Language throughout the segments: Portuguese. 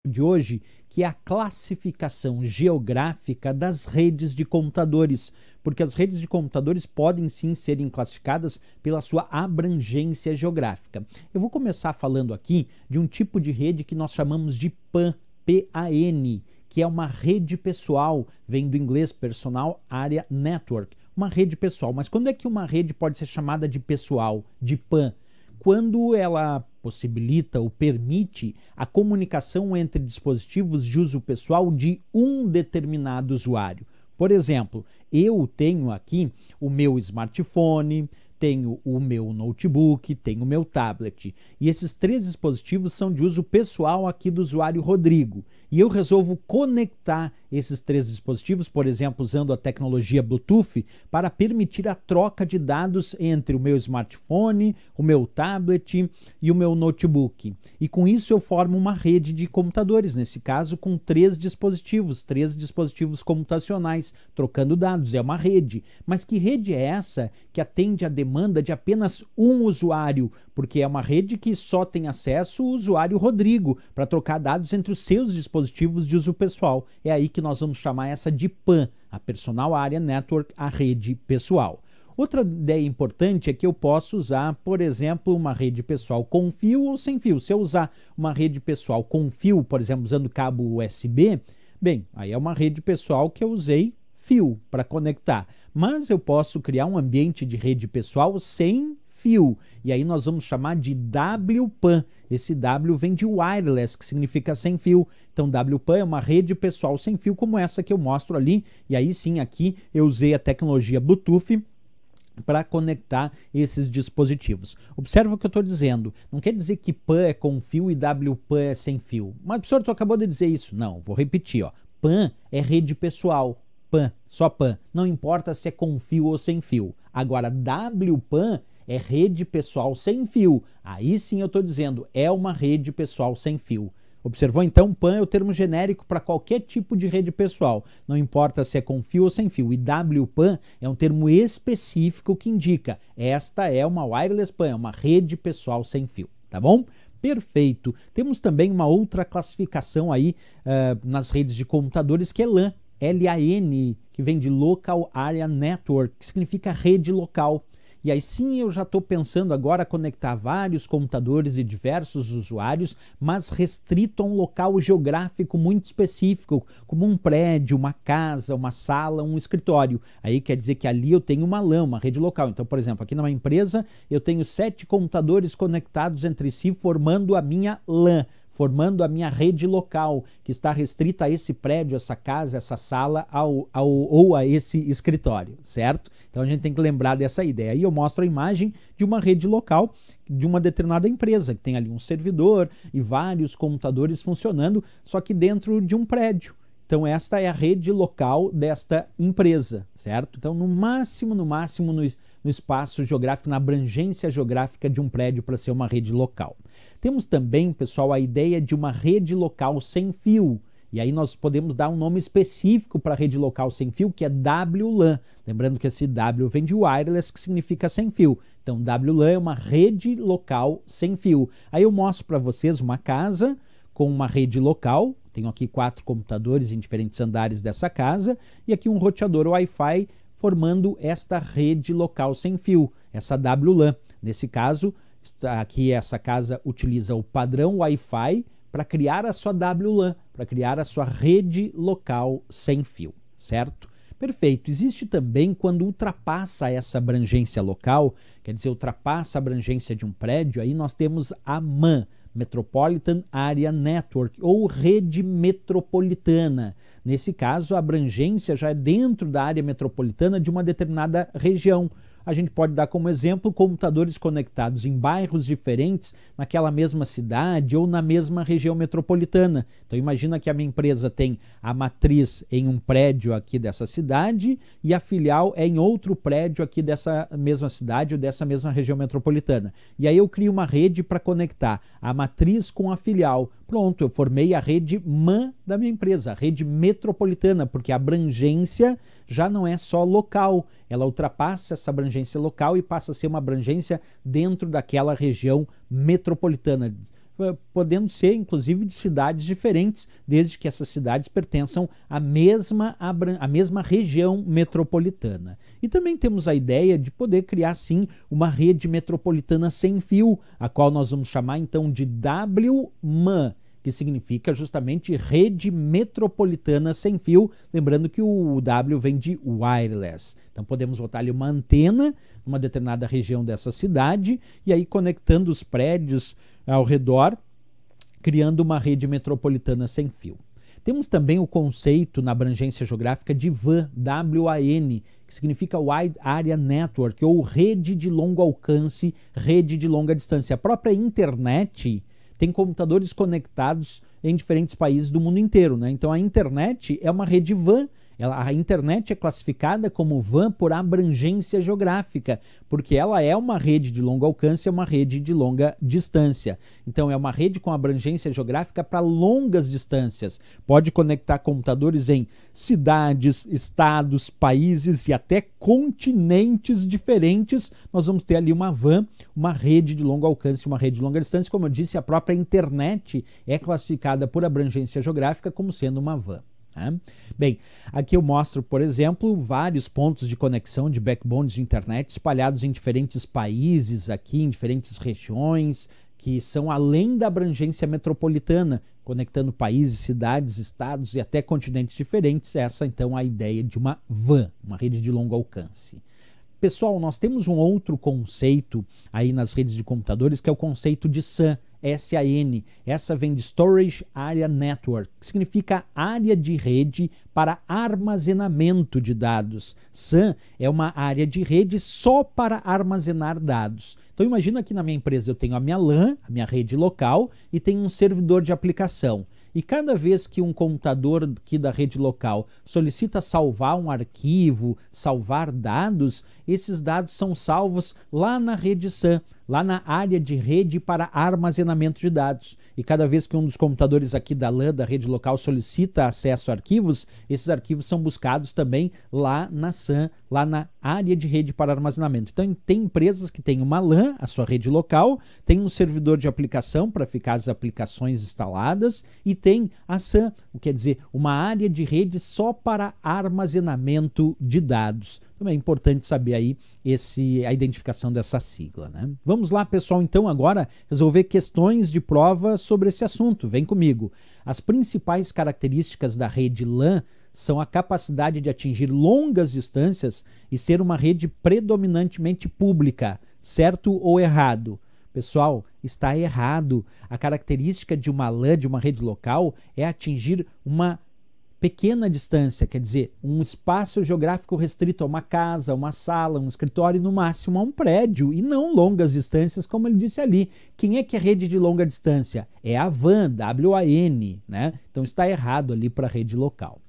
de hoje, que é a classificação geográfica das redes de computadores, porque as redes de computadores podem sim serem classificadas pela sua abrangência geográfica. Eu vou começar falando aqui de um tipo de rede que nós chamamos de PAN, P-A-N, que é uma rede pessoal, vem do inglês Personal Area Network, uma rede pessoal. Mas quando é que uma rede pode ser chamada de pessoal, de PAN? Quando ela possibilita ou permite a comunicação entre dispositivos de uso pessoal de um determinado usuário. Por exemplo, eu tenho aqui o meu smartphone, tenho o meu notebook, tenho o meu tablet. E esses três dispositivos são de uso pessoal aqui do usuário Rodrigo. E eu resolvo conectar esses três dispositivos, por exemplo, usando a tecnologia Bluetooth, para permitir a troca de dados entre o meu smartphone, o meu tablet e o meu notebook. E com isso eu formo uma rede de computadores, nesse caso com três dispositivos computacionais, trocando dados. É uma rede. Mas que rede é essa que atende a demanda de apenas um usuário? Porque é uma rede que só tem acesso o usuário Rodrigo para trocar dados entre os seus dispositivos de uso pessoal. É aí que nós vamos chamar essa de PAN, a Personal Area Network, a rede pessoal. Outra ideia importante é que eu posso usar, por exemplo, uma rede pessoal com fio ou sem fio. Se eu usar uma rede pessoal com fio, por exemplo, usando cabo USB, bem, aí é uma rede pessoal que eu usei fio para conectar. Mas eu posso criar um ambiente de rede pessoal sem fio. E aí nós vamos chamar de WPAN. Esse W vem de wireless, que significa sem fio. Então WPAN é uma rede pessoal sem fio, como essa que eu mostro ali. E aí sim, aqui eu usei a tecnologia Bluetooth para conectar esses dispositivos. Observa o que eu estou dizendo. Não quer dizer que PAN é com fio e WPAN é sem fio. Mas, professor, tu acabou de dizer isso. Não, vou repetir. Ó. PAN é rede pessoal. PAN, só PAN. Não importa se é com fio ou sem fio. Agora, WPAN é rede pessoal sem fio. Aí sim eu estou dizendo, é uma rede pessoal sem fio. Observou então? PAN é o termo genérico para qualquer tipo de rede pessoal. Não importa se é com fio ou sem fio. E WPAN é um termo específico que indica, esta é uma wireless PAN, é uma rede pessoal sem fio. Tá bom? Perfeito. Temos também uma outra classificação aí nas redes de computadores que é LAN. L-A-N, que vem de Local Area Network, que significa rede local. E aí sim eu já estou pensando agora conectar vários computadores e diversos usuários, mas restrito a um local geográfico muito específico, como um prédio, uma casa, uma sala, um escritório. Aí quer dizer que ali eu tenho uma LAN, uma rede local. Então, por exemplo, aqui numa empresa eu tenho 7 computadores conectados entre si, formando a minha LAN, formando a minha rede local, que está restrita a esse prédio, essa casa, essa sala ou a esse escritório, certo? Então a gente tem que lembrar dessa ideia. Aí eu mostro a imagem de uma rede local de uma determinada empresa, que tem ali um servidor e vários computadores funcionando, só que dentro de um prédio. Então esta é a rede local desta empresa, certo? Então no máximo no espaço geográfico, na abrangência geográfica de um prédio para ser uma rede local. Temos também, pessoal, a ideia de uma rede local sem fio. E aí nós podemos dar um nome específico para a rede local sem fio, que é WLAN. Lembrando que esse W vem de wireless, que significa sem fio. Então WLAN é uma rede local sem fio. Aí eu mostro para vocês uma casa com uma rede local. Tenho aqui 4 computadores em diferentes andares dessa casa. E aqui um roteador Wi-Fi formando esta rede local sem fio, essa WLAN. Nesse caso, aqui essa casa utiliza o padrão Wi-Fi para criar a sua WLAN, para criar a sua rede local sem fio, certo? Perfeito. Existe também quando ultrapassa essa abrangência local, quer dizer, ultrapassa a abrangência de um prédio, aí nós temos a MAN, Metropolitan Area Network, ou rede metropolitana. Nesse caso, a abrangência já é dentro da área metropolitana de uma determinada região. A gente pode dar como exemplo computadores conectados em bairros diferentes naquela mesma cidade ou na mesma região metropolitana. Então imagina que a minha empresa tem a matriz em um prédio aqui dessa cidade e a filial é em outro prédio aqui dessa mesma cidade ou dessa mesma região metropolitana. E aí eu crio uma rede para conectar a matriz com a filial. Pronto, eu formei a rede MAN da minha empresa, a rede metropolitana, porque a abrangência já não é só local, ela ultrapassa essa abrangência local e passa a ser uma abrangência dentro daquela região metropolitana. podendo ser inclusive de cidades diferentes, desde que essas cidades pertençam à mesma região metropolitana. E também temos a ideia de poder criar sim uma rede metropolitana sem fio, a qual nós vamos chamar então de WMAN, que significa justamente rede metropolitana sem fio, lembrando que o W vem de wireless. Então podemos botar ali uma antena numa determinada região dessa cidade e aí conectando os prédios ao redor, criando uma rede metropolitana sem fio. Temos também o conceito na abrangência geográfica de WAN, W-A-N, que significa Wide Area Network, ou rede de longo alcance, rede de longa distância. A própria internet tem computadores conectados em diferentes países do mundo inteiro, né? Então a internet é uma rede WAN. A internet é classificada como WAN por abrangência geográfica, porque ela é uma rede de longo alcance, é uma rede de longa distância. Então é uma rede com abrangência geográfica para longas distâncias. Pode conectar computadores em cidades, estados, países e até continentes diferentes. Nós vamos ter ali uma WAN, uma rede de longo alcance, uma rede de longa distância. Como eu disse, a própria internet é classificada por abrangência geográfica como sendo uma WAN. Bem, aqui eu mostro, por exemplo, vários pontos de conexão de backbones de internet espalhados em diferentes países, aqui em diferentes regiões, que são além da abrangência metropolitana, conectando países, cidades, estados e até continentes diferentes. Essa, então, é a ideia de uma WAN, uma rede de longo alcance. Pessoal, nós temos um outro conceito aí nas redes de computadores, que é o conceito de SAN. S-A-N. Essa vem de Storage Area Network, que significa área de rede para armazenamento de dados. SAN é uma área de rede só para armazenar dados. Então imagina que na minha empresa eu tenho a minha LAN, a minha rede local, e tenho um servidor de aplicação. E cada vez que um computador aqui da rede local solicita salvar um arquivo, salvar dados, esses dados são salvos lá na rede SAN, lá na área de rede para armazenamento de dados. E cada vez que um dos computadores aqui da LAN, da rede local, solicita acesso a arquivos, esses arquivos são buscados também lá na SAN, lá na área de rede para armazenamento. Então tem empresas que têm uma LAN, a sua rede local, tem um servidor de aplicação para ficar as aplicações instaladas e tem a SAN, quer dizer, uma área de rede só para armazenamento de dados. Também é importante saber aí a identificação dessa sigla, né? Vamos lá, pessoal, então agora resolver questões de prova sobre esse assunto. Vem comigo. As principais características da rede LAN são a capacidade de atingir longas distâncias e ser uma rede predominantemente pública. Certo ou errado? Pessoal, está errado. A característica de uma LAN, de uma rede local, é atingir uma pequena distância, quer dizer, um espaço geográfico restrito a uma casa, uma sala, um escritório e no máximo a um prédio, e não longas distâncias, como ele disse ali. Quem é que é rede de longa distância? É a WAN, W-A-N, né? Então está errado ali para a rede local.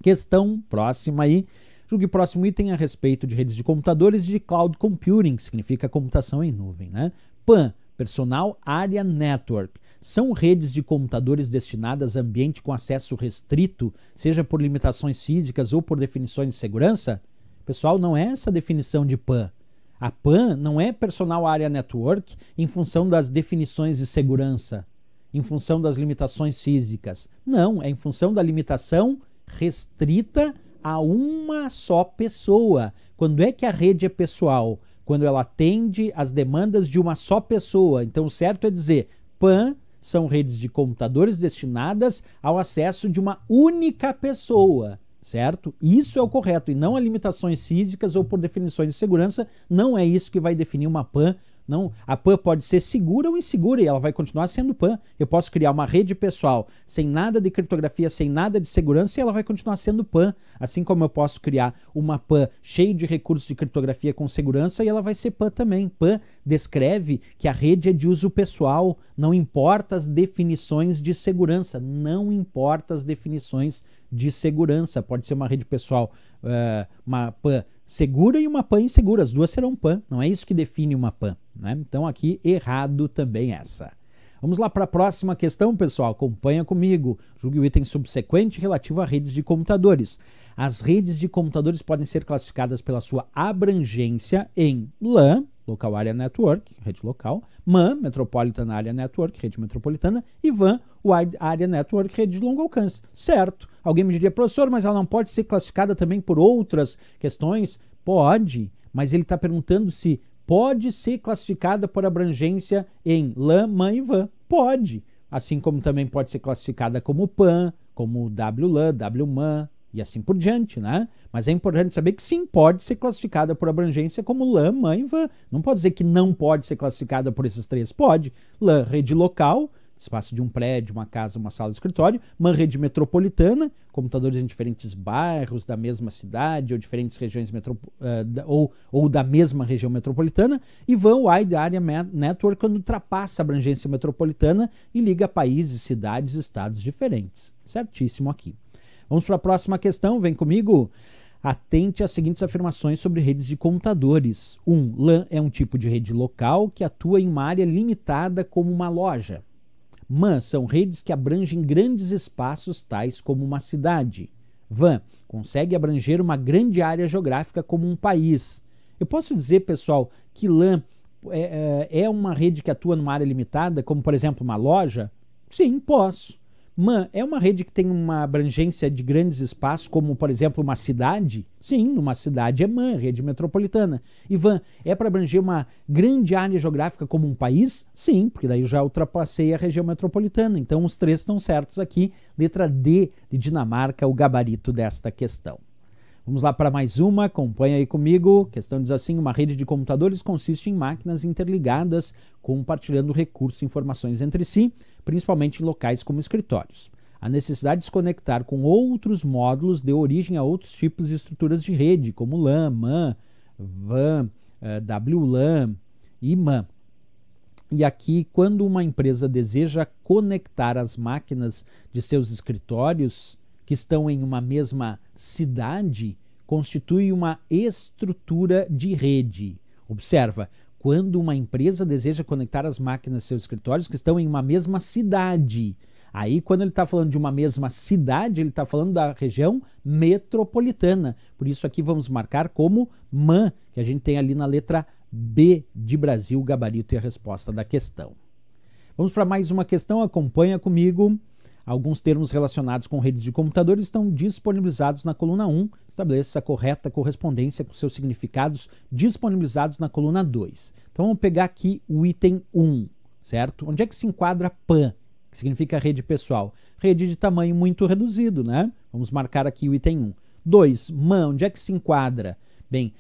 Questão próxima aí. Julgue o próximo item a respeito de redes de computadores e de cloud computing, que significa computação em nuvem, né? PAN, Personal Area Network, são redes de computadores destinadas a ambiente com acesso restrito, seja por limitações físicas ou por definições de segurança? Pessoal, não é essa a definição de PAN. A PAN não é Personal Area Network em função das definições de segurança, em função das limitações físicas. Não, é em função da limitação restrita a uma só pessoa. Quando é que a rede é pessoal? Quando ela atende às demandas de uma só pessoa. Então, o certo é dizer, PAN são redes de computadores destinadas ao acesso de uma única pessoa, certo? Isso é o correto, e não a limitações físicas ou por definições de segurança. Não é isso que vai definir uma PAN. Não, a PAN pode ser segura ou insegura e ela vai continuar sendo PAN. Eu posso criar uma rede pessoal sem nada de criptografia, sem nada de segurança e ela vai continuar sendo PAN. Assim como eu posso criar uma PAN cheia de recursos de criptografia com segurança e ela vai ser PAN também. PAN descreve que a rede é de uso pessoal, não importa as definições de segurança. Não importa as definições de segurança. Pode ser uma rede pessoal, uma PAN segura e uma PAN insegura, as duas serão PAN, não é isso que define uma PAN, né? Então aqui errado também essa. Vamos lá para a próxima questão, pessoal, acompanha comigo. Julgue o item subsequente relativo a redes de computadores. As redes de computadores podem ser classificadas pela sua abrangência em LAN, Local Area Network, rede local, MAN, Metropolitan Area Network, rede metropolitana, e WAN, Wide Area Network, rede de longo alcance. Certo. Alguém me diria, professor, mas ela não pode ser classificada também por outras questões? Pode, mas ele está perguntando se pode ser classificada por abrangência em LAN, MAN e WAN. Pode. Assim como também pode ser classificada como PAN, como WLAN, WMAN e assim por diante, né? Mas é importante saber que sim, pode ser classificada por abrangência como LAN, MAN e WAN. Não pode dizer que não pode ser classificada por esses três. Pode. LAN, rede local, espaço de um prédio, uma casa, uma sala de escritório. MAN, rede metropolitana, computadores em diferentes bairros da mesma cidade ou diferentes regiões ou da mesma região metropolitana. E WAN, Wide Area Network, quando ultrapassa a abrangência metropolitana e liga países, cidades, estados diferentes. Certíssimo aqui. Vamos para a próxima questão, vem comigo. Atente às seguintes afirmações sobre redes de computadores. 1. LAN é um tipo de rede local que atua em uma área limitada como uma loja. MAN são redes que abrangem grandes espaços, tais como uma cidade. WAN consegue abranger uma grande área geográfica como um país. Eu posso dizer, pessoal, que LAN é uma rede que atua numa área limitada, como, por exemplo, uma loja? Sim, posso. MAN é uma rede que tem uma abrangência de grandes espaços, como, por exemplo, uma cidade? Sim, numa cidade é MAN, rede metropolitana. E WAN é para abranger uma grande área geográfica como um país? Sim, porque daí eu já ultrapassei a região metropolitana. Então, os três estão certos aqui. Letra D de Dinamarca, o gabarito desta questão. Vamos lá para mais uma, acompanha aí comigo. A questão diz assim: uma rede de computadores consiste em máquinas interligadas, compartilhando recursos e informações entre si, principalmente em locais como escritórios. A necessidade de se conectar com outros módulos deu origem a outros tipos de estruturas de rede, como LAN, MAN, WAN, WLAN e MAN. E aqui, quando uma empresa deseja conectar as máquinas de seus escritórios, que estão em uma mesma cidade, constitui uma estrutura de rede. Observa, quando uma empresa deseja conectar as máquinas de seus escritórios que estão em uma mesma cidade. Aí, quando ele está falando de uma mesma cidade, ele está falando da região metropolitana. Por isso aqui vamos marcar como MAN, que a gente tem ali na letra B de Brasil, o gabarito e a resposta da questão. Vamos para mais uma questão, acompanha comigo. Alguns termos relacionados com redes de computadores estão disponibilizados na coluna 1. Estabeleça a correta correspondência com seus significados disponibilizados na coluna 2. Então vamos pegar aqui o item 1, certo? Onde é que se enquadra PAN, que significa rede pessoal? Rede de tamanho muito reduzido, né? Vamos marcar aqui o item 1. 2. MAN, onde é que se enquadra? Bem,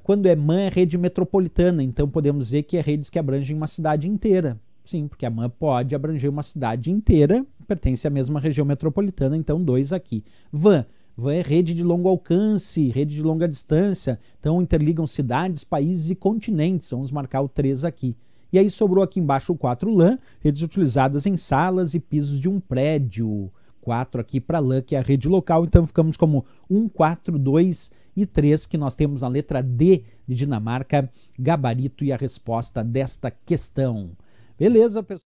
quando é MAN é rede metropolitana, então podemos dizer que é redes que abrangem uma cidade inteira. Sim, porque a MAN pode abranger uma cidade inteira, pertence à mesma região metropolitana, então 2 aqui. WAN é rede de longo alcance, rede de longa distância, então interligam cidades, países e continentes, vamos marcar o 3 aqui. E aí sobrou aqui embaixo o 4 LAN, redes utilizadas em salas e pisos de um prédio. 4 aqui para LAN, que é a rede local, então ficamos como 1, 4, 2 e 3, que nós temos na letra D de Dinamarca, gabarito e a resposta desta questão. Beleza, pessoal?